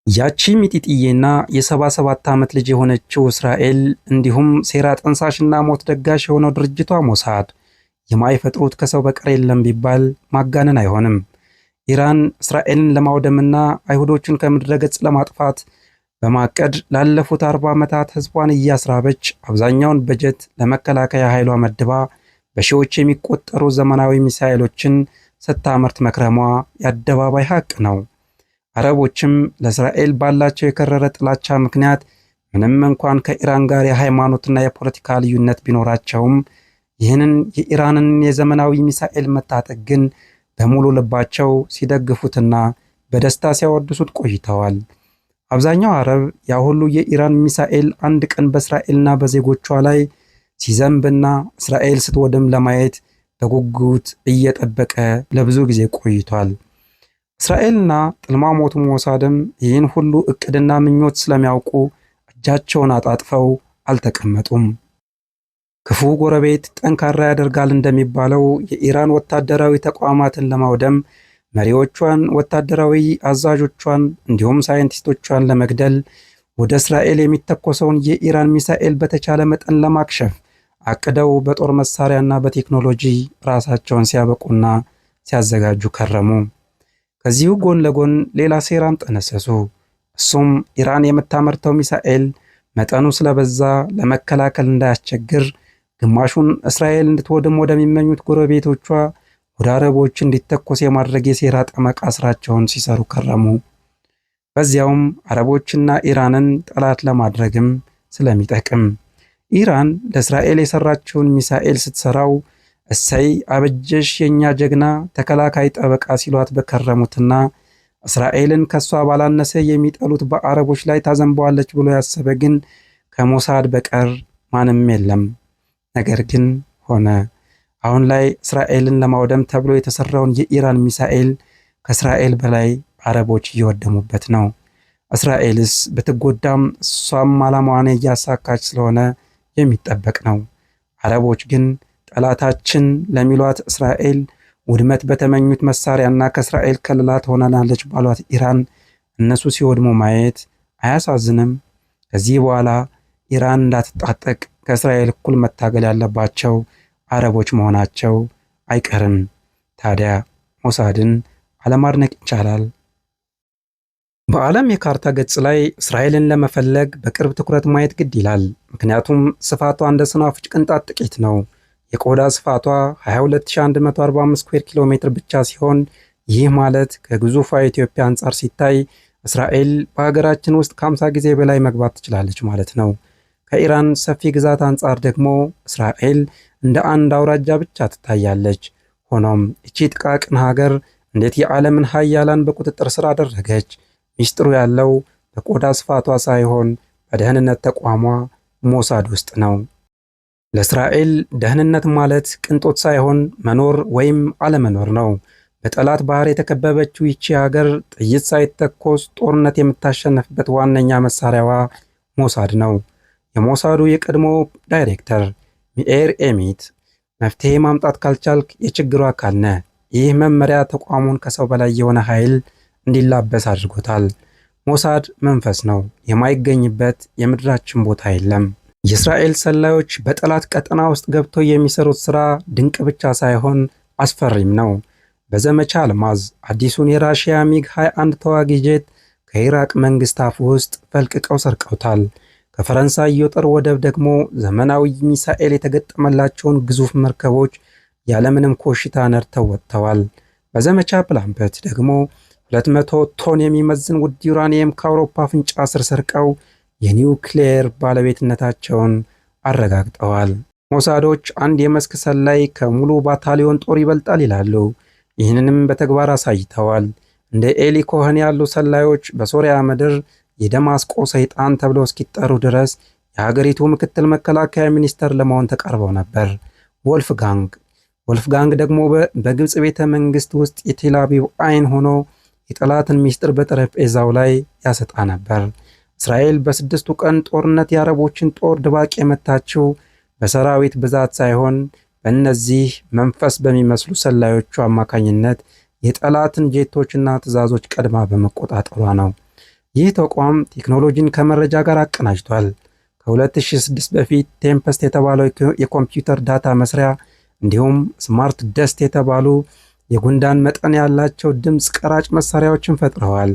ያቺ ሚጢጥዬና የ77 ዓመት ልጅ የሆነችው እስራኤል እንዲሁም ሴራ ጠንሳሽና ሞት ደጋሽ የሆነው ድርጅቷ ሞሳድ የማይፈጥሩት ከሰው በቀር የለም ቢባል ማጋነን አይሆንም። ኢራን እስራኤልን ለማውደምና አይሁዶችን ከምድረ ገጽ ለማጥፋት በማቀድ ላለፉት 40 ዓመታት ህዝቧን እያስራበች አብዛኛውን በጀት ለመከላከያ ኃይሏ መድባ በሺዎች የሚቆጠሩ ዘመናዊ ሚሳኤሎችን ስታመርት መክረሟ የአደባባይ ሀቅ ነው። አረቦችም ለእስራኤል ባላቸው የከረረ ጥላቻ ምክንያት ምንም እንኳን ከኢራን ጋር የሃይማኖትና የፖለቲካ ልዩነት ቢኖራቸውም ይህንን የኢራንን የዘመናዊ ሚሳኤል መታጠቅ ግን በሙሉ ልባቸው ሲደግፉትና በደስታ ሲያወድሱት ቆይተዋል። አብዛኛው አረብ ያ ሁሉ የኢራን ሚሳኤል አንድ ቀን በእስራኤልና በዜጎቿ ላይ ሲዘንብና እስራኤል ስትወድም ለማየት በጉጉት እየጠበቀ ለብዙ ጊዜ ቆይቷል። እስራኤልና ጥልማሞቱ ሞሳድም ይህን ሁሉ እቅድና ምኞት ስለሚያውቁ እጃቸውን አጣጥፈው አልተቀመጡም። ክፉ ጎረቤት ጠንካራ ያደርጋል እንደሚባለው የኢራን ወታደራዊ ተቋማትን ለማውደም መሪዎቿን፣ ወታደራዊ አዛዦቿን እንዲሁም ሳይንቲስቶቿን ለመግደል ወደ እስራኤል የሚተኮሰውን የኢራን ሚሳኤል በተቻለ መጠን ለማክሸፍ አቅደው በጦር መሳሪያና በቴክኖሎጂ ራሳቸውን ሲያበቁና ሲያዘጋጁ ከረሙ። ከዚሁ ጎን ለጎን ሌላ ሴራም ጠነሰሱ። እሱም ኢራን የምታመርተው ሚሳኤል መጠኑ ስለበዛ ለመከላከል እንዳያስቸግር ግማሹን እስራኤል እንድትወድም ወደሚመኙት ጎረቤቶቿ ወደ አረቦች እንዲተኮስ የማድረግ የሴራ ጠመቃ ስራቸውን ሲሰሩ ከረሙ። በዚያውም አረቦችና ኢራንን ጠላት ለማድረግም ስለሚጠቅም ኢራን ለእስራኤል የሰራችውን ሚሳኤል ስትሰራው እሰይ አበጀሽ የኛ ጀግና ተከላካይ ጠበቃ ሲሏት በከረሙትና እስራኤልን ከሷ ባላነሰ የሚጠሉት በአረቦች ላይ ታዘንበዋለች ብሎ ያሰበ ግን ከሞሳድ በቀር ማንም የለም። ነገር ግን ሆነ። አሁን ላይ እስራኤልን ለማውደም ተብሎ የተሰራውን የኢራን ሚሳኤል ከእስራኤል በላይ አረቦች እየወደሙበት ነው። እስራኤልስ ብትጎዳም እሷም ዓላማዋን እያሳካች ስለሆነ የሚጠበቅ ነው። አረቦች ግን ጠላታችን ለሚሏት እስራኤል ውድመት በተመኙት መሳሪያና ከእስራኤል ከልላ ትሆናለች ባሏት ኢራን እነሱ ሲወድሙ ማየት አያሳዝንም? ከዚህ በኋላ ኢራን እንዳትጣጠቅ ከእስራኤል እኩል መታገል ያለባቸው አረቦች መሆናቸው አይቀርም። ታዲያ ሞሳድን አለማድነቅ ይቻላል? በዓለም የካርታ ገጽ ላይ እስራኤልን ለመፈለግ በቅርብ ትኩረት ማየት ግድ ይላል። ምክንያቱም ስፋቷ እንደ ሰናፍጭ ቅንጣት ጥቂት ነው። የቆዳ ስፋቷ 22145 ስኩዌር ኪሎ ሜትር ብቻ ሲሆን ይህ ማለት ከግዙፏ ኢትዮጵያ አንጻር ሲታይ እስራኤል በሀገራችን ውስጥ ከ50 ጊዜ በላይ መግባት ትችላለች ማለት ነው። ከኢራን ሰፊ ግዛት አንጻር ደግሞ እስራኤል እንደ አንድ አውራጃ ብቻ ትታያለች። ሆኖም እቺ ጥቃቅን ሀገር እንዴት የዓለምን ሀያላን በቁጥጥር ስር አደረገች? ሚስጥሩ ያለው በቆዳ ስፋቷ ሳይሆን በደህንነት ተቋሟ ሞሳድ ውስጥ ነው። ለእስራኤል ደህንነት ማለት ቅንጦት ሳይሆን መኖር ወይም አለመኖር ነው። በጠላት ባህር የተከበበችው ይቺ ሀገር ጥይት ሳይተኮስ ጦርነት የምታሸነፍበት ዋነኛ መሳሪያዋ ሞሳድ ነው። የሞሳዱ የቀድሞ ዳይሬክተር ሚኤር ኤሚት መፍትሄ ማምጣት ካልቻልክ የችግሩ አካል ነህ። ይህ መመሪያ ተቋሙን ከሰው በላይ የሆነ ኃይል እንዲላበስ አድርጎታል። ሞሳድ መንፈስ ነው። የማይገኝበት የምድራችን ቦታ የለም። የእስራኤል ሰላዮች በጠላት ቀጠና ውስጥ ገብተው የሚሰሩት ሥራ ድንቅ ብቻ ሳይሆን አስፈሪም ነው። በዘመቻ አልማዝ አዲሱን የራሽያ ሚግ 21 ተዋጊ ጄት ከኢራቅ መንግሥት አፍ ውስጥ ፈልቅቀው ሰርቀውታል። ከፈረንሳይ የጦር ወደብ ደግሞ ዘመናዊ ሚሳኤል የተገጠመላቸውን ግዙፍ መርከቦች ያለምንም ኮሽታ ነድተው ወጥተዋል። በዘመቻ ፕላምበት ደግሞ 200 ቶን የሚመዝን ውድ ዩራኒየም ከአውሮፓ አፍንጫ ስር ሰርቀው የኒውክሌር ባለቤትነታቸውን አረጋግጠዋል። ሞሳዶች አንድ የመስክ ሰላይ ከሙሉ ባታሊዮን ጦር ይበልጣል ይላሉ። ይህንንም በተግባር አሳይተዋል። እንደ ኤሊ ኮኸን ያሉ ሰላዮች በሶሪያ ምድር የደማስቆ ሰይጣን ተብለው እስኪጠሩ ድረስ የሀገሪቱ ምክትል መከላከያ ሚኒስተር ለመሆን ተቃርበው ነበር። ወልፍጋንግ ደግሞ በግብፅ ቤተ መንግስት ውስጥ የቴል አቪቭ አይን ሆኖ የጠላትን ሚስጥር በጠረጴዛው ላይ ያሰጣ ነበር። እስራኤል በስድስቱ ቀን ጦርነት የአረቦችን ጦር ድባቅ የመታችው በሰራዊት ብዛት ሳይሆን በእነዚህ መንፈስ በሚመስሉ ሰላዮቹ አማካኝነት የጠላትን ጄቶችና ትዕዛዞች ቀድማ በመቆጣጠሯ ነው። ይህ ተቋም ቴክኖሎጂን ከመረጃ ጋር አቀናጅቷል። ከ2006 በፊት ቴምፐስት የተባለው የኮምፒውተር ዳታ መስሪያ እንዲሁም ስማርት ደስት የተባሉ የጉንዳን መጠን ያላቸው ድምፅ ቀራጭ መሳሪያዎችን ፈጥረዋል።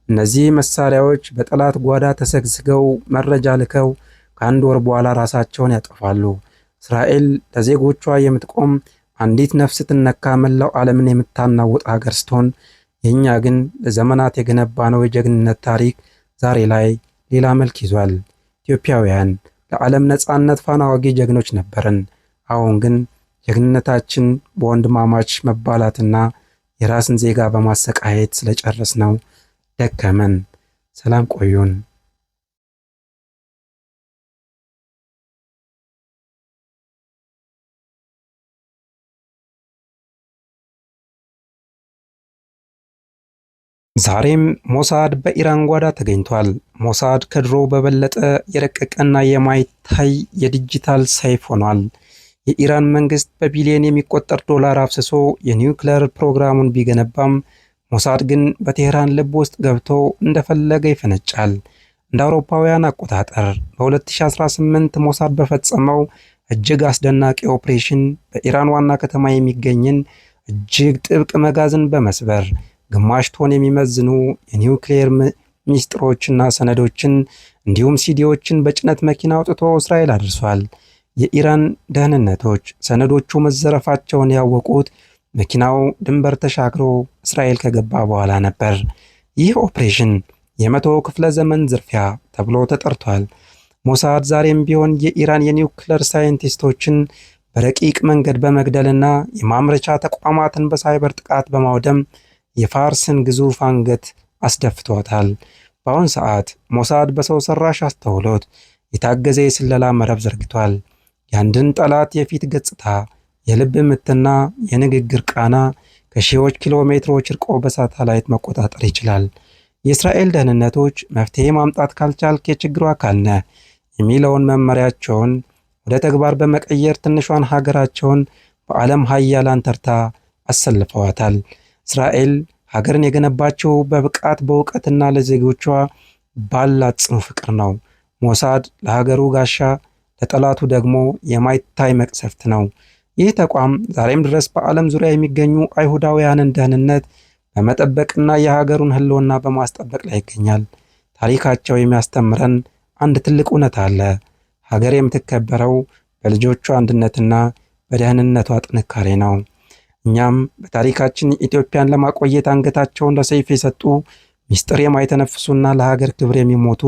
እነዚህ መሳሪያዎች በጠላት ጓዳ ተሰግስገው መረጃ ልከው ከአንድ ወር በኋላ ራሳቸውን ያጠፋሉ። እስራኤል ለዜጎቿ የምትቆም አንዲት ነፍስ ትነካ መላው ዓለምን የምታናውጥ ሀገር ስትሆን የእኛ ግን ለዘመናት የገነባነው የጀግንነት ታሪክ ዛሬ ላይ ሌላ መልክ ይዟል። ኢትዮጵያውያን ለዓለም ነፃነት ፋና ወጊ ጀግኖች ነበርን። አሁን ግን ጀግንነታችን በወንድማማች መባላትና የራስን ዜጋ በማሰቃየት ስለጨረስ ነው ደከመን። ሰላም ቆዩን። ዛሬም ሞሳድ በኢራን ጓዳ ተገኝቷል። ሞሳድ ከድሮ በበለጠ የረቀቀና የማይታይ የዲጂታል ሰይፍ ሆኗል። የኢራን መንግስት በቢሊዮን የሚቆጠር ዶላር አፍስሶ የኒውክሌር ፕሮግራሙን ቢገነባም ሞሳድ ግን በቴህራን ልብ ውስጥ ገብቶ እንደፈለገ ይፈነጫል። እንደ አውሮፓውያን አቆጣጠር በ2018 ሞሳድ በፈጸመው እጅግ አስደናቂ ኦፕሬሽን በኢራን ዋና ከተማ የሚገኝን እጅግ ጥብቅ መጋዘን በመስበር ግማሽ ቶን የሚመዝኑ የኒውክሌር ሚስጥሮችና ሰነዶችን እንዲሁም ሲዲዎችን በጭነት መኪና አውጥቶ እስራኤል አድርሷል። የኢራን ደህንነቶች ሰነዶቹ መዘረፋቸውን ያወቁት መኪናው ድንበር ተሻግሮ እስራኤል ከገባ በኋላ ነበር። ይህ ኦፕሬሽን የመቶ ክፍለ ዘመን ዝርፊያ ተብሎ ተጠርቷል። ሞሳድ ዛሬም ቢሆን የኢራን የኒውክሌር ሳይንቲስቶችን በረቂቅ መንገድ በመግደልና የማምረቻ ተቋማትን በሳይበር ጥቃት በማውደም የፋርስን ግዙፍ አንገት አስደፍቷታል። በአሁን ሰዓት ሞሳድ በሰው ሰራሽ አስተውሎት የታገዘ የስለላ መረብ ዘርግቷል። የአንድን ጠላት የፊት ገጽታ፣ የልብ ምትና የንግግር ቃና ከሺዎች ኪሎ ሜትሮች ርቆ በሳተላይት መቆጣጠር ይችላል። የእስራኤል ደህንነቶች መፍትሄ ማምጣት ካልቻልክ የችግሩ አካል ነህ የሚለውን መመሪያቸውን ወደ ተግባር በመቀየር ትንሿን ሀገራቸውን በዓለም ሀያላን ተርታ አሰልፈዋታል። እስራኤል ሀገርን የገነባቸው በብቃት በእውቀትና ለዜጎቿ ባላት ጽኑ ፍቅር ነው። ሞሳድ ለሀገሩ ጋሻ፣ ለጠላቱ ደግሞ የማይታይ መቅሰፍት ነው። ይህ ተቋም ዛሬም ድረስ በዓለም ዙሪያ የሚገኙ አይሁዳውያንን ደህንነት በመጠበቅና የሀገሩን ሕልውና በማስጠበቅ ላይ ይገኛል። ታሪካቸው የሚያስተምረን አንድ ትልቅ እውነት አለ። ሀገር የምትከበረው በልጆቿ አንድነትና በደህንነቷ ጥንካሬ ነው። እኛም በታሪካችን ኢትዮጵያን ለማቆየት አንገታቸውን ለሰይፍ የሰጡ ሚስጥር የማይተነፍሱና ለሀገር ክብር የሚሞቱ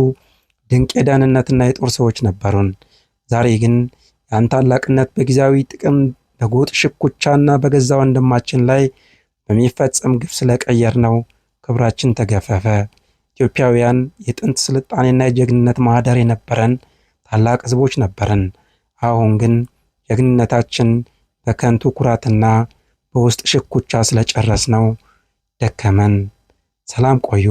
ድንቅ የደህንነትና የጦር ሰዎች ነበሩን። ዛሬ ግን ያን ታላቅነት በጊዜያዊ ጥቅም በጎጥ ሽኩቻና በገዛ ወንድማችን ላይ በሚፈጸም ግፍ ስለቀየር ነው ክብራችን ተገፈፈ። ኢትዮጵያውያን የጥንት ስልጣኔና የጀግንነት ማህደር የነበረን ታላቅ ህዝቦች ነበርን። አሁን ግን ጀግንነታችን በከንቱ ኩራትና በውስጥ ሽኩቻ ስለጨረስ ነው ደከመን። ሰላም ቆዩ።